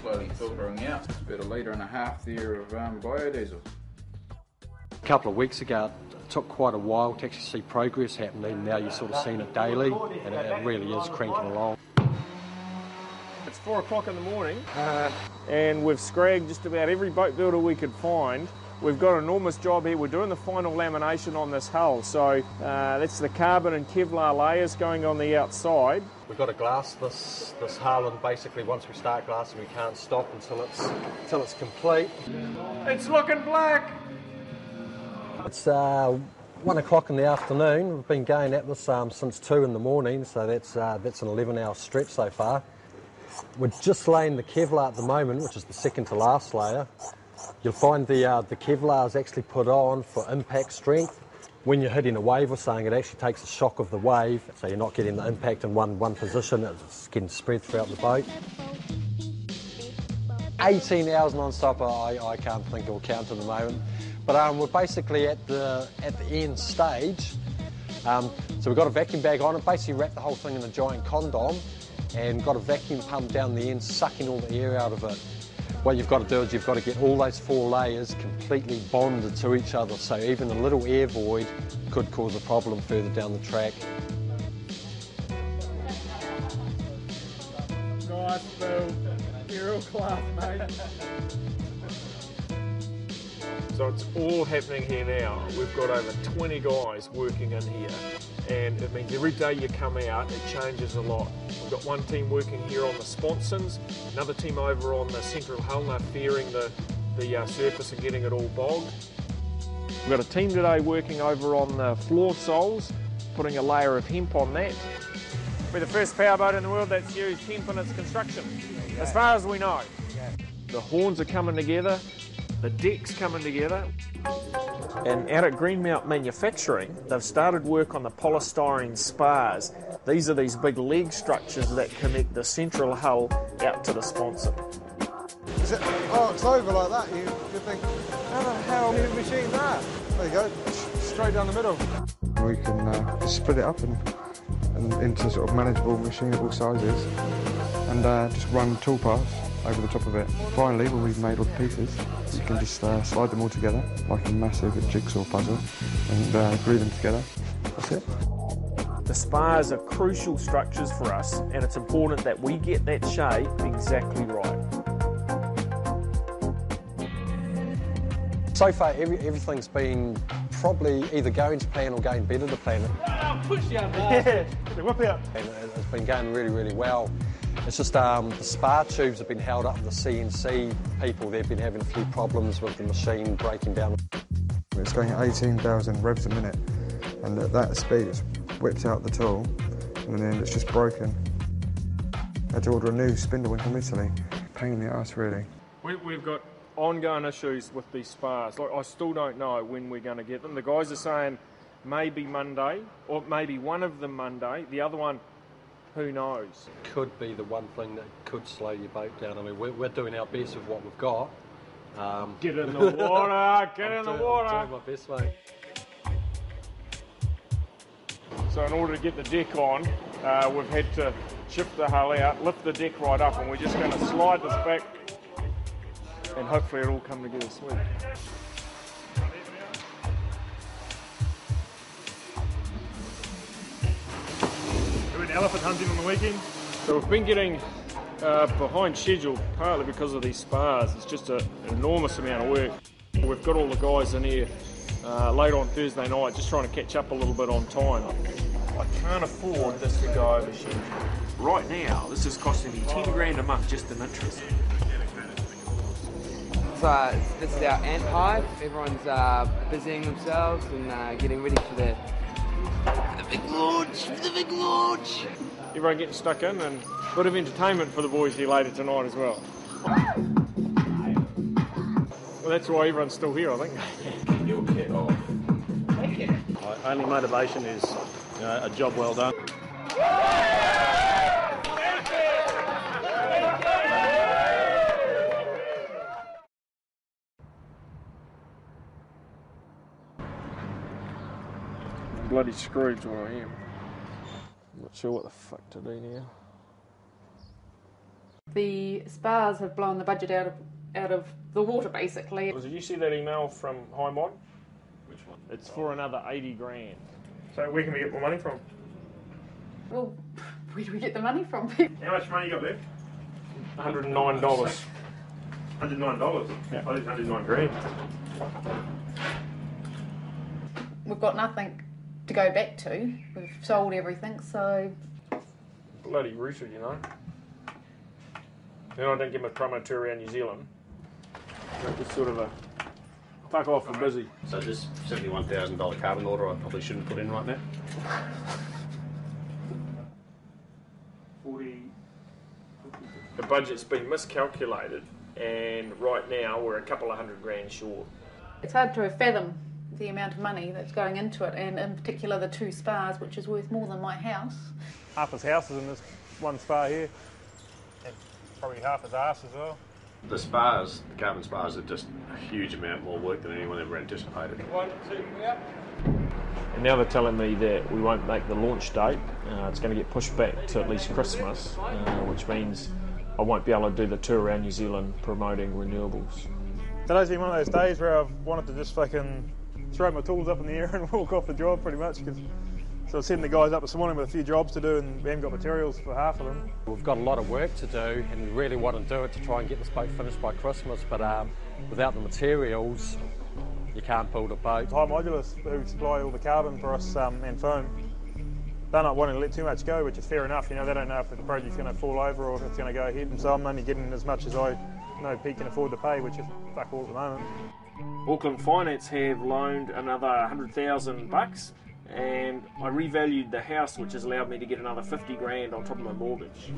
slowly filtering out. It's about 1.5 litres there of biodiesel. A couple of weeks ago, it took quite a while to actually see progress happening. Now you're sort of seeing it daily, and it really is cranking along. It's 4 o'clock in the morning, and we've scragged just about every boat builder we could find. We've got an enormous job here. We're doing the final lamination on this hull, so that's the carbon and Kevlar layers going on the outside. We've got to glass this hull, and basically once we start glassing, we can't stop until it's complete. It's looking black. It's 1 o'clock in the afternoon. We've been going at this since 2 in the morning, so that's an 11-hour stretch so far. We're just laying the Kevlar at the moment, which is the second to last layer. You'll find the Kevlar is actually put on for impact strength. When you're hitting a wave or something, it actually takes the shock of the wave, so you're not getting the impact in one position, it's getting spread throughout the boat. 18 hours non-stop, I can't think or count at the moment. But we're basically at the end stage. So we've got a vacuum bag on it, basically wrapped the whole thing in a giant condom and got a vacuum pump down the end, sucking all the air out of it. What you've got to do is you've got to get all those 4 layers completely bonded to each other, so even a little air void could cause a problem further down the track. Nice, Phil. You're real class, mate. So it's all happening here now. We've got over 20 guys working in here, and it means every day you come out, it changes a lot. We've got one team working here on the sponsons, another team over on the central hull, they're fairing the surface and getting it all bogged. We've got a team today working over on the floor soles, putting a layer of hemp on that. We're the first powerboat in the world that's used hemp in its construction, as far as we know. The horns are coming together, the deck's coming together. And out at Greenmount Manufacturing, they've started work on the polystyrene spars. These are these big leg structures that connect the central hull out to the sponson. Is it? Oh, it's over like that. You think, how the hell have you machined that? There you go, straight down the middle. We can just split it up and into sort of manageable, machinable sizes, and just run toolpaths over the top of it. Finally, when we've made all the pieces, you can just slide them all together like a massive jigsaw puzzle and glue them together. That's it. The spars are crucial structures for us, and it's important that we get that shape exactly right. So far, everything's been probably either going to plan or going better to plan. Oh, push you, yeah, whip out. And it's been going really, really well. It's just the spar tubes have been held up with the CNC people. They've been having a few problems with the machine breaking down. It's going at 18,000 revs a minute, and at that speed it's whipped out the tool, and then it's just broken. I had to order a new spindle in from Italy. Pain in the ass, really. We've got ongoing issues with these spars. Like, I still don't know when we're going to get them. The guys are saying maybe Monday, or maybe one of them Monday, the other one, who knows? Could be the one thing that could slow your boat down. I mean, we're doing our best with what we've got. Get in the water, get in the water. I'm doing my best, mate. So in order to get the deck on, we've had to shift the hull out, lift the deck right up, and we're just going to slide this back, and hopefully it'll all come together sweet. We went elephant hunting on the weekend. So we've been getting behind schedule, partly because of these spars. It's just an enormous amount of work. We've got all the guys in here late on Thursday night, just trying to catch up a little bit on time. I can't afford this to go over schedule. Right now, this is costing me 10 grand a month just in interest. So this is our ant hive. Everyone's busying themselves and getting ready for the big launch, Everyone getting stuck in, and a bit of entertainment for the boys here later tonight as well. Well, that's why everyone's still here, I think. You'll get off. My only motivation is a job well done. Bloody Scrooge where I am. I'm not sure what the fuck to do now. The spas have blown the budget out of the water, basically. Did you see that email from High Mod? Which one? It's for another 80 grand. So where can we get more money from? Well, where do we get the money from? How much money you got left? $109. $109? Yeah. I think 109 grand. We've got nothing to go back to. We've sold everything, so... Bloody rooster, you know. Then I don't give him a promo tour around New Zealand. Just sort of a fuck off, we're busy. So this $71,000 carbon order I probably shouldn't put in right now. 40. The budget's been miscalculated, and right now we're a couple of $100 grand short. It's hard to fathom the amount of money that's going into it, and in particular the 2 spas, which is worth more than my house. Half his house is in this one spa here, and probably half his ass as well. The spas, the carbon spas, are just a huge amount more work than anyone ever anticipated. 1, 2, yeah. And now they're telling me that we won't make the launch date. It's going to get pushed back to at least Christmas, which means I won't be able to do the tour around New Zealand promoting renewables. Today's been one of those days where I've wanted to just fucking throw my tools up in the air and walk off the job pretty much, because so I was setting the guys up this morning with a few jobs to do and we haven't got materials for half of them. We've got a lot of work to do and we really want to do it to try and get this boat finished by Christmas, but without the materials you can't build a boat. High Modulus, who supply all the carbon for us and foam, they're not wanting to let too much go, which is fair enough. You know, they don't know if the project's going to fall over or if it's going to go ahead, and so I'm only getting as much as I know Pete can afford to pay, which is fuck all at the moment. Auckland Finance have loaned another $100,000, and I revalued the house, which has allowed me to get another 50 grand on top of my mortgage.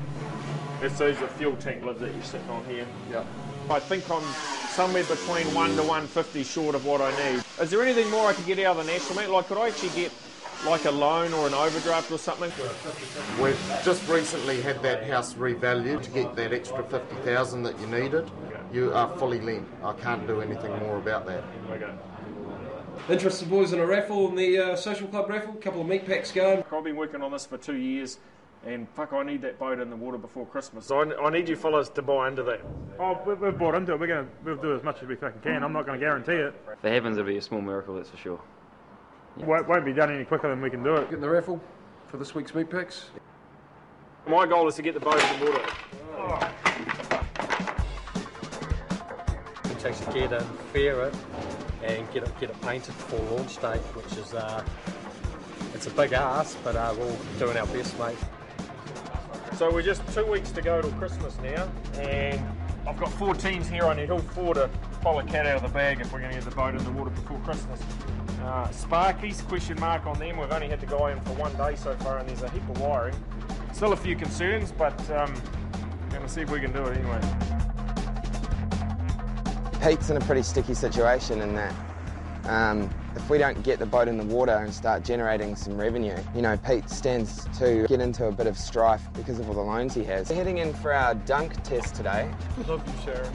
That's those are fuel tank lids that you're sitting on here. Yeah. I think I'm somewhere between 1 to 150 short of what I need. Is there anything more I could get out of the National Bank? Like, could I actually get like a loan or an overdraft or something? We've just recently had that house revalued to get that extra 50,000 that you needed. You are fully lent. I can't do anything more about that. Okay. Interested boys in a raffle, in the social club raffle, a couple of meat packs going. I've been working on this for 2 years, and fuck, I need that boat in the water before Christmas. So I need you fellas to buy into that. Oh, we've bought into it. We'll do as much as we fucking can. I'm not going to guarantee it. If it happens, it'll be a small miracle, that's for sure. Won't be done any quicker than we can do it. Getting the raffle for this week's meat packs. My goal is to get the boat in the water. Oh. Which actually get it, fair it, and get it painted before launch date, which is it's a big ask, but we're all doing our best, mate. So we're just 2 weeks to go till Christmas now, and I've got 4 teams here. I need all 4 to pull a cat out of the bag if we're going to get the boat in the water before Christmas. Sparkies, question mark on them. We've only had the guy in for 1 day so far, and there's a heap of wiring. Still a few concerns, but going to see if we can do it anyway. Pete's in a pretty sticky situation in that if we don't get the boat in the water and start generating some revenue, you know, Pete stands to get into a bit of strife because of all the loans he has. We're heading in for our dunk test today. Love you, Sharon.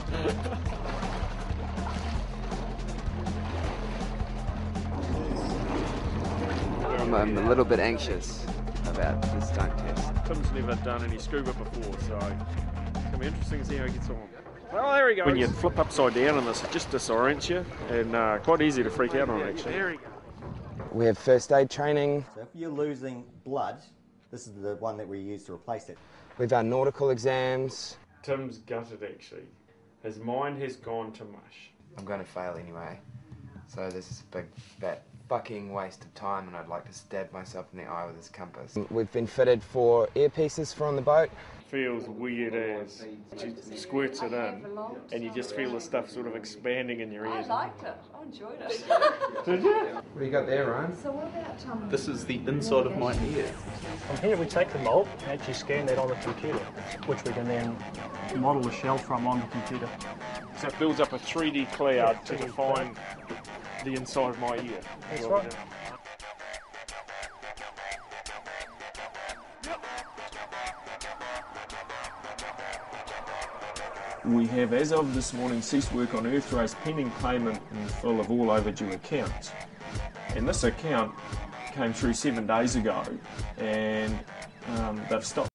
I'm a little bit anxious about this dunk test. Tim's never done any scuba before, so it's going to be interesting to see how he gets on. Well, there he goes. When you flip upside down on this, it just disorients you, and quite easy to freak out on, actually. There he goes. We have first aid training. So if you're losing blood, this is the one that we use to replace it. We've done nautical exams. Tim's gutted, actually. His mind has gone to mush. I'm going to fail anyway, so this is a big, fat, fucking waste of time, and I'd like to stab myself in the eye with this compass. We've been fitted for earpieces for on the boat. Feels weird as she squirts it in, and you just feel the stuff sort of expanding in your ears. I liked it. I enjoyed it. Did you? What do you got there, Ryan? So what about This is the inside of my ear. From here we take the mould and actually scan that on the computer, which we can then model the shell from on the computer. So it builds up a 3D cloud to define the inside of my ear. That's right. We have, as of this morning, ceased work on Earthrace pending payment in full of all overdue accounts. And this account came through 7 days ago, and they've stopped